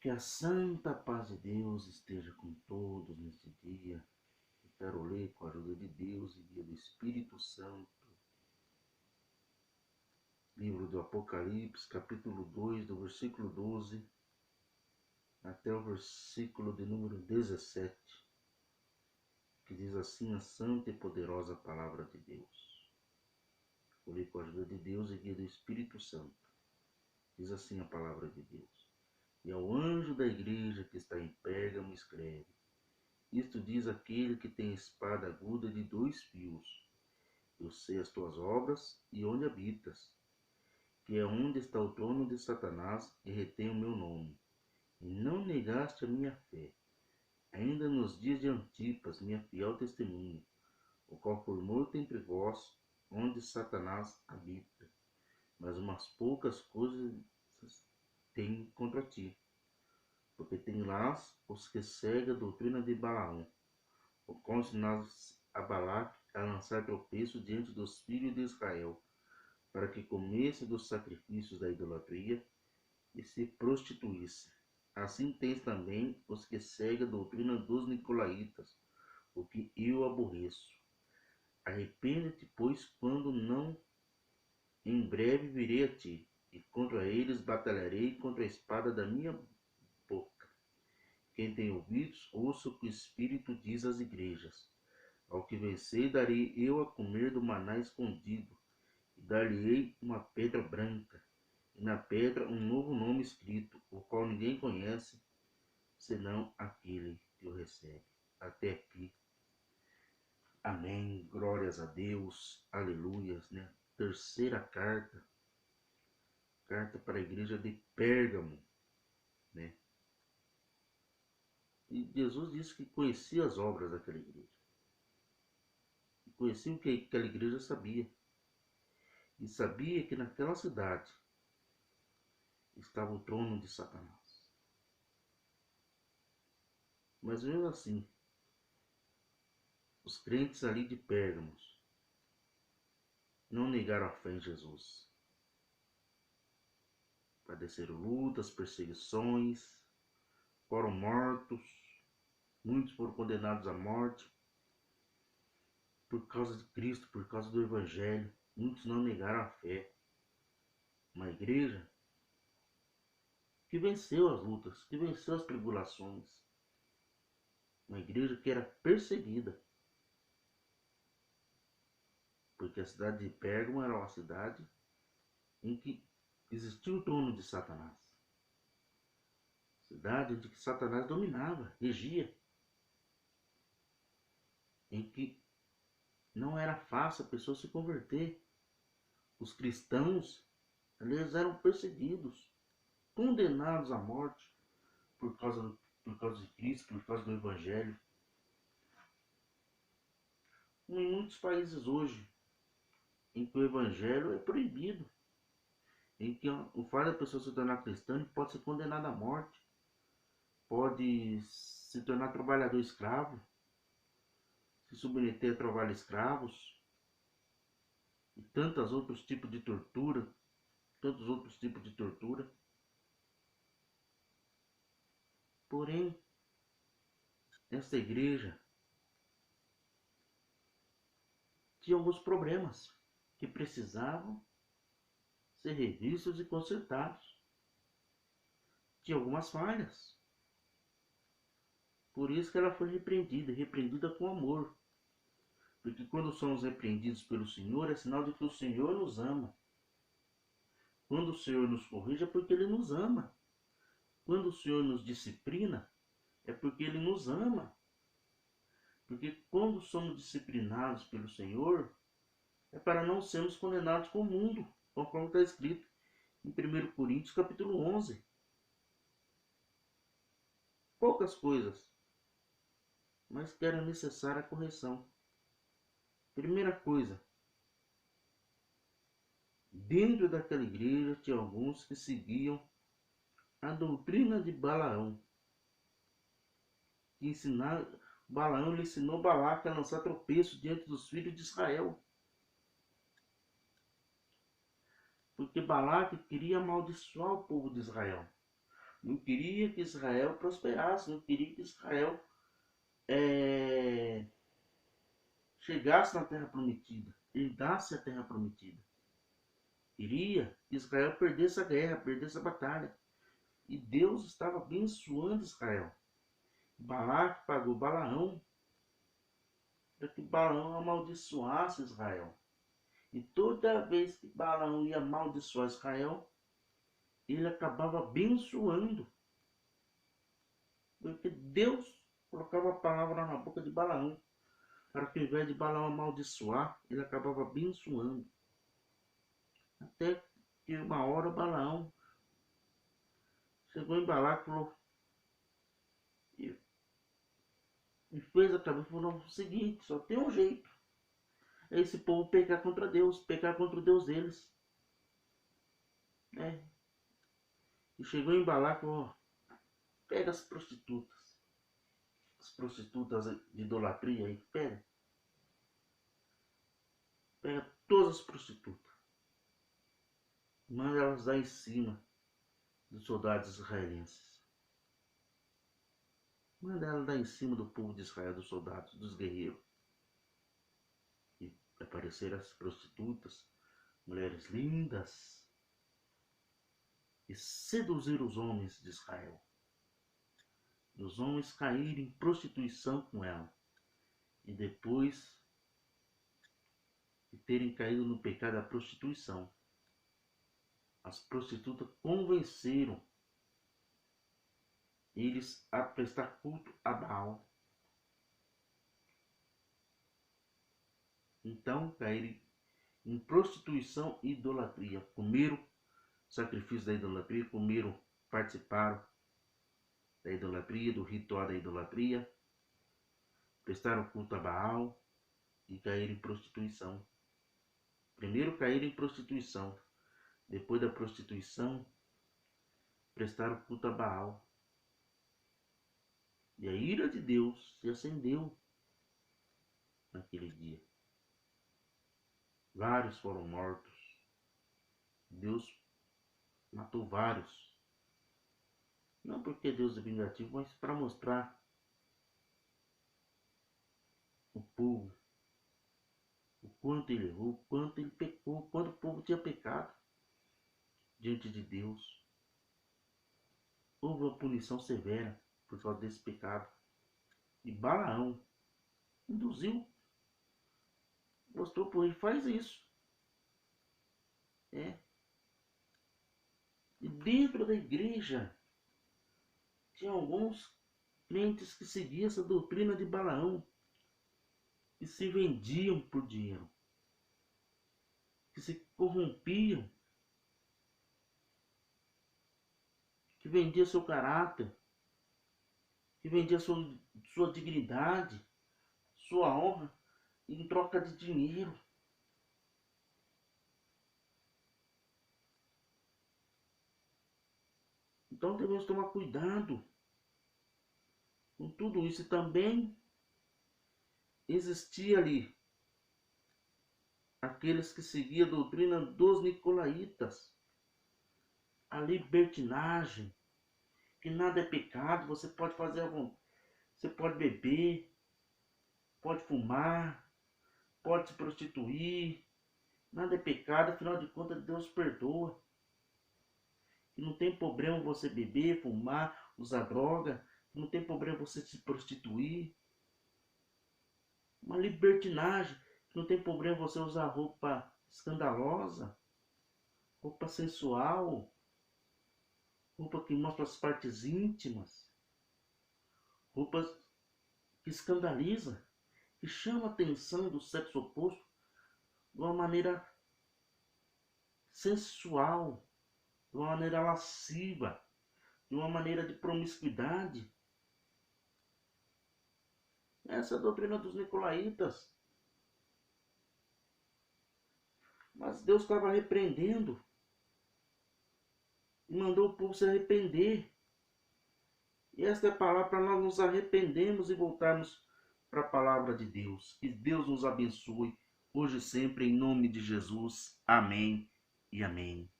Que a santa paz de Deus esteja com todos neste dia. Eu quero ler com a ajuda de Deus e guia do Espírito Santo. Livro do Apocalipse, capítulo 2, do versículo 12 até o versículo de número 17, que diz assim a santa e poderosa palavra de Deus. Eu li com a ajuda de Deus e guia do Espírito Santo. Diz assim a palavra de Deus. E ao anjo da igreja que está em Pérgamo escreve: Isto diz aquele que tem espada aguda de 2 fios. Eu sei as tuas obras e onde habitas, que é onde está o trono de Satanás, e retém o meu nome. E não negaste a minha fé, ainda nos dias de Antipas, minha fiel testemunha, o qual foi morto entre vós, onde Satanás habita. Mas umas poucas coisas tenho contra ti, porque tem lá os que seguem a doutrina de Balaão, o qual ensinaste a Balaque a lançar tropeço diante dos filhos de Israel, para que comesse dos sacrifícios da idolatria e se prostituísse. Assim tens também os que seguem a doutrina dos nicolaítas, o que eu aborreço. Arrepende-te, pois, quando não, em breve virei a ti, e contra eles batalharei contra a espada da minha boca. Quem tem ouvidos, ouça o que o Espírito diz às igrejas. Ao que vencer, darei eu a comer do maná escondido, e dar-lhe-ei uma pedra branca, e na pedra um novo nome escrito, o qual ninguém conhece, senão aquele que o recebe. Até aqui. Amém. Glórias a Deus. Aleluias, né? Terceira carta para a igreja de Pérgamo, né? E Jesus disse que conhecia as obras daquela igreja. Conhecia o que aquela igreja sabia. E sabia que naquela cidade estava o trono de Satanás. Mas mesmo assim, os crentes ali de Pérgamo não negaram a fé em Jesus. Padeceram lutas, perseguições, foram mortos, muitos foram condenados à morte por causa de Cristo, por causa do Evangelho. Muitos não negaram a fé. Uma igreja que venceu as lutas, que venceu as tribulações. Uma igreja que era perseguida, porque a cidade de Pérgamo era uma cidade em que existia o trono de Satanás. Cidade onde Satanás dominava, regia, em que não era fácil a pessoa se converter. Os cristãos, eles eram perseguidos, condenados à morte por causa de Cristo, por causa do Evangelho. Em muitos países hoje, em que o Evangelho é proibido, em que o fato da pessoa se tornar cristã pode ser condenada à morte, pode se tornar trabalhador escravo, se submeter a trabalho escravos e tantos outros tipos de tortura, Porém, esta igreja tinha alguns problemas que precisavam ser revistos e consertados. Tinha algumas falhas. Por isso que ela foi repreendida com amor. Porque quando somos repreendidos pelo Senhor, é sinal de que o Senhor nos ama. Quando o Senhor nos corrige, é porque Ele nos ama. Quando o Senhor nos disciplina, é porque Ele nos ama. Porque quando somos disciplinados pelo Senhor, é para não sermos condenados com o mundo, conforme está escrito em 1 Coríntios capítulo 11. Poucas coisas, mas que era necessária a correção. Primeira coisa, dentro daquela igreja tinha alguns que seguiam a doutrina de Balaão. Balaão lhe ensinou Balaque a lançar tropeço diante dos filhos de Israel. Porque Balaque queria amaldiçoar o povo de Israel. Não queria que Israel prosperasse, não queria que Israel chegasse na terra prometida, herdasse a terra prometida. Queria que Israel perdesse a guerra, perdesse a batalha. E Deus estava abençoando Israel. Balaque pagou Balaão para que Balaão amaldiçoasse Israel. E toda vez que Balaão ia amaldiçoar Israel, ele acabava abençoando. Porque Deus colocava a palavra na boca de Balaão, para que ao invés de Balaão amaldiçoar, ele acabava abençoando. Até que uma hora Balaão chegou em Balaque e falou, e fez a cabeça e falou o seguinte, só tem um jeito. É esse povo pecar contra Deus, pecar contra o Deus deles. E chegou em Balaque e falou, pega as prostitutas de idolatria aí, pega todas as prostitutas, manda elas lá em cima dos soldados israelenses, manda elas lá em cima do povo de Israel, dos soldados, dos guerreiros. E apareceram as prostitutas, mulheres lindas, e seduziram os homens de Israel. E os homens caíram em prostituição com ela. E depois de terem caído no pecado da prostituição, as prostitutas convenceram eles a prestar culto a Baal. Então caíram em prostituição e idolatria. Comeram sacrifício da idolatria, participaram da idolatria, do ritual da idolatria, prestaram culto a Baal e caíram em prostituição. Primeiro caíram em prostituição, depois da prostituição prestaram culto a Baal. E a ira de Deus se acendeu naquele dia. Vários foram mortos. Deus matou vários. Não porque Deus é vingativo, mas para mostrar o povo o quanto ele errou, o quanto ele pecou, o quanto o povo tinha pecado diante de Deus. Houve uma punição severa por causa desse pecado. E Balaão induziu, mostrou para ele, faz isso. E dentro da igreja tinha alguns crentes que seguiam essa doutrina de Balaão, que se vendiam por dinheiro, que se corrompiam, que vendia seu caráter, que vendia sua dignidade, sua honra em troca de dinheiro. Então devemos tomar cuidado com tudo isso. E também existia ali aqueles que seguiam a doutrina dos nicolaítas, a libertinagem, que nada é pecado, você pode fazer a vontade, você pode beber, pode fumar, pode se prostituir, nada é pecado, afinal de contas Deus perdoa. E não tem problema você beber, fumar, usar droga, não tem problema você se prostituir. Uma libertinagem, não tem problema você usar roupa escandalosa, roupa sensual, roupa que mostra as partes íntimas, roupa que escandaliza, que chama a atenção do sexo oposto de uma maneira sensual, de uma maneira lasciva, de uma maneira de promiscuidade. Essa é a doutrina dos nicolaítas. Mas Deus estava repreendendo e mandou o povo se arrepender. E esta é a palavra para nós nos arrependermos e voltarmos para a palavra de Deus. Que Deus nos abençoe hoje e sempre, em nome de Jesus. Amém e amém.